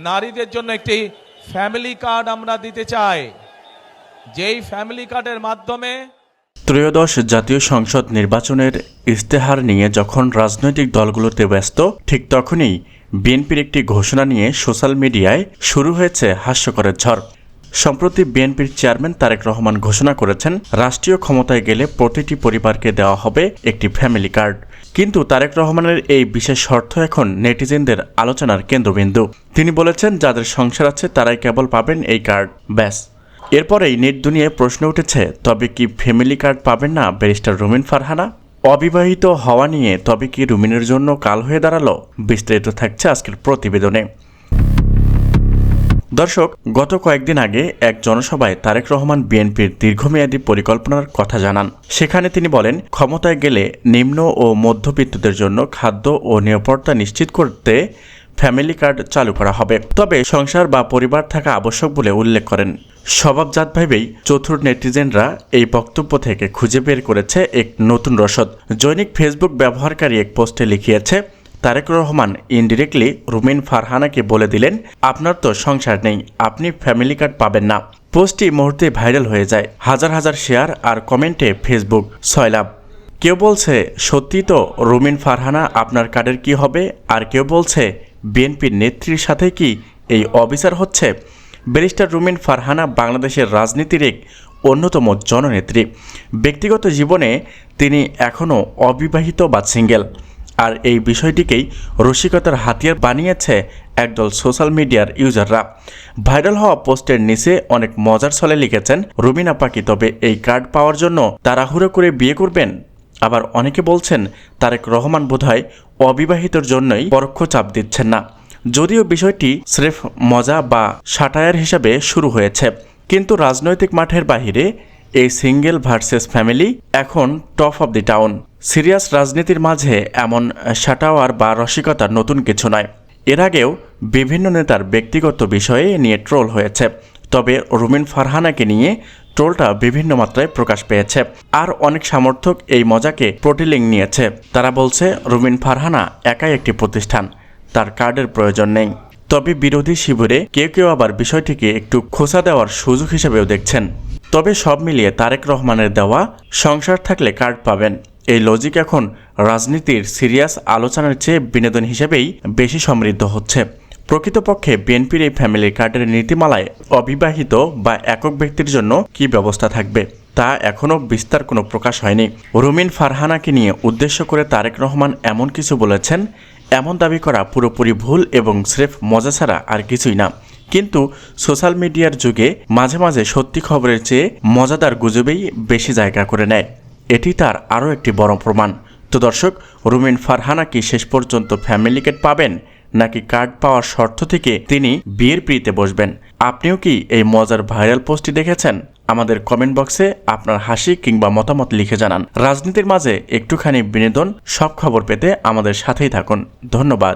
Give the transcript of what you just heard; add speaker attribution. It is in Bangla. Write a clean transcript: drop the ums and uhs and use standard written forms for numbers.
Speaker 1: নারীদের জন্য একটি ফ্যামিলি কার্ড আমরা দিতে চাই, যেই ফ্যামিলি কার্ডের মাধ্যমে
Speaker 2: ত্রয়োদশ জাতীয় সংসদ নির্বাচনের ইস্তেহার নিয়ে যখন রাজনৈতিক দলগুলোতে ব্যস্ত, ঠিক তখনই বিএনপির একটি ঘোষণা নিয়ে সোশ্যাল মিডিয়ায় শুরু হয়েছে হাস্যকরের ঝড়। সম্প্রতি বিএনপির চেয়ারম্যান তারেক রহমান ঘোষণা করেছেন, রাষ্ট্রীয় ক্ষমতায় গেলে প্রতিটি পরিবারকে দেওয়া হবে একটি ফ্যামিলি কার্ড। কিন্তু তারেক রহমানের এই বিশেষ শর্ত এখন নেটিজেনদের আলোচনার কেন্দ্রবিন্দু। তিনি বলেছেন, যাদের সংসার আছে তারাই কেবল পাবেন এই কার্ড, ব্যাস। এরপরেই নেট দুনিয়ায় প্রশ্ন উঠেছে, তবে কি ফ্যামিলি কার্ড পাবেন না ব্যারিস্টার রুমিন ফারহানা? অবিবাহিত হওয়া নিয়ে তবে কি রুমিনের জন্য কাল হয়ে দাঁড়ালো? বিস্তারিত থাকছে আজকের প্রতিবেদনে। দর্শক, গত কয়েকদিন আগে এক জনসভায় তারেক রহমান বিএনপির দীর্ঘমেয়াদী পরিকল্পনার কথা জানান। সেখানে তিনি বলেন, ক্ষমতায় গেলে নিম্ন ও মধ্যবিত্তদের জন্য খাদ্য ও নিরাপত্তা নিশ্চিত করতে ফ্যামিলি কার্ড চালু করা হবে, তবে সংসার বা পরিবার থাকা আবশ্যক বলে উল্লেখ করেন। স্বভাবজাত ভাবেই চতুর নেটিজেনরা এই বক্তব্য থেকে খুঁজে বের করেছে এক নতুন রসদ। জৈনিক ফেসবুক ব্যবহারকারী এক পোস্টে লিখিয়েছে, তারেক রহমান ইনডিরেক্টলি রুমিন ফারহানাকে বলে দিলেন, আপনার তো সংসার নেই, আপনি ফ্যামিলি কার্ড পাবেন না। পোস্টটি মুহূর্তে ভাইরাল হয়ে যায়, হাজার হাজার শেয়ার আর কমেন্টে ফেসবুক সয়লাভ। কেউ বলছে, সত্যি তো রুমিন ফারহানা, আপনার কার্ডের কি হবে? আর কেউ বলছে, বিএনপির নেত্রীর সাথে কি এই অবিচার হচ্ছে? ব্যারিস্টার রুমিন ফারহানা বাংলাদেশের রাজনীতির এক অন্যতম জননেত্রী। ব্যক্তিগত জীবনে তিনি এখনও অবিবাহিত বা সিঙ্গেল। আর এই বিষয়টিকেই রসিকতার হাতিয়ার বানিয়েছে একদল সোশ্যাল মিডিয়ার ইউজাররা। ভাইরাল হওয়া পোস্টের নিচে অনেক মজার ছলে লিখেছেন, রুমিন আপা কি তবে এই কার্ড পাওয়ার জন্য তাড়াহুড়ো করে বিয়ে করবেন? আবার অনেকে বলছেন, তারেক রহমান বোধহয় অবিবাহিতর জন্যই পরোক্ষ চাপ দিচ্ছেন না। যদিও বিষয়টি স্রেফ মজা বা সাটায়ার হিসাবে শুরু হয়েছে, কিন্তু রাজনৈতিক মাঠের বাহিরে এই সিঙ্গেল ভার্সেস ফ্যামিলি এখন top of the town. Serious রাজনীতির মাঝে এমন সাটাওয়ার বা রসিকতা নতুন কিছু নয়। এর আগেও বিভিন্ন নেতার ব্যক্তিগত বিষয়ে নিয়ে ট্রোল হয়েছে, তবে রুমিন ফারহানাকে নিয়ে ট্রোলটা বিভিন্ন মাত্রায় প্রকাশ পেয়েছে। আর অনেক সমর্থক এই মজাকে প্রোটিলিং নিয়েছে। তারা বলছে, রুমিন ফারহানা একাই একটি প্রতিষ্ঠান, তার কার্ডের প্রয়োজন নেই। তবে বিরোধী শিবিরে কেউ কেউ আবার বিষয়টিকে একটু খোঁচা দেওয়ার সুযোগ হিসেবেও দেখছেন। তবে সব মিলিয়ে তারেক রহমানের দেওয়া সংসার থাকলে কার্ড পাবেন, এই লজিক এখন রাজনীতির সিরিয়াস আলোচনার চেয়ে বিনোদন হিসেবেই বেশি সমৃদ্ধ হচ্ছে। প্রকৃতপক্ষে বিএনপির এই ফ্যামিলি কার্ডের নীতিমালায় অবিবাহিত বা একক ব্যক্তির জন্য কি ব্যবস্থা থাকবে তা এখনও বিস্তার কোনো প্রকাশ হয়নি। রুমিন ফারহানাকে নিয়ে উদ্দেশ্য করে তারেক রহমান এমন কিছু বলেছেন, এমন দাবি করা পুরোপুরি ভুল এবং স্রেফ মজা ছাড়া আর কিছুই না। কিন্তু সোশ্যাল মিডিয়ার যুগে মাঝে মাঝে সত্যি খবরের চেয়ে মজাদার গুজবেই বেশি জায়গা করে নেয়। এটি তার আরও একটি বড় প্রমাণ। তো দর্শক, রুমিন ফারহানা কি শেষ পর্যন্ত ফ্যামিলি কার্ড পাবেন, নাকি কার্ড পাওয়ার শর্ত থেকে তিনি বিয়ের পিড়িতে বসবেন? আপনিও কি এই মজার ভাইরাল পোস্টটি দেখেছেন? আমাদের কমেন্ট বক্সে আপনার হাসি কিংবা মতামত লিখে জানান। রাজনীতির মাঝে একটুখানি বিনোদন, সব খবর পেতে আমাদের সাথেই থাকুন। ধন্যবাদ।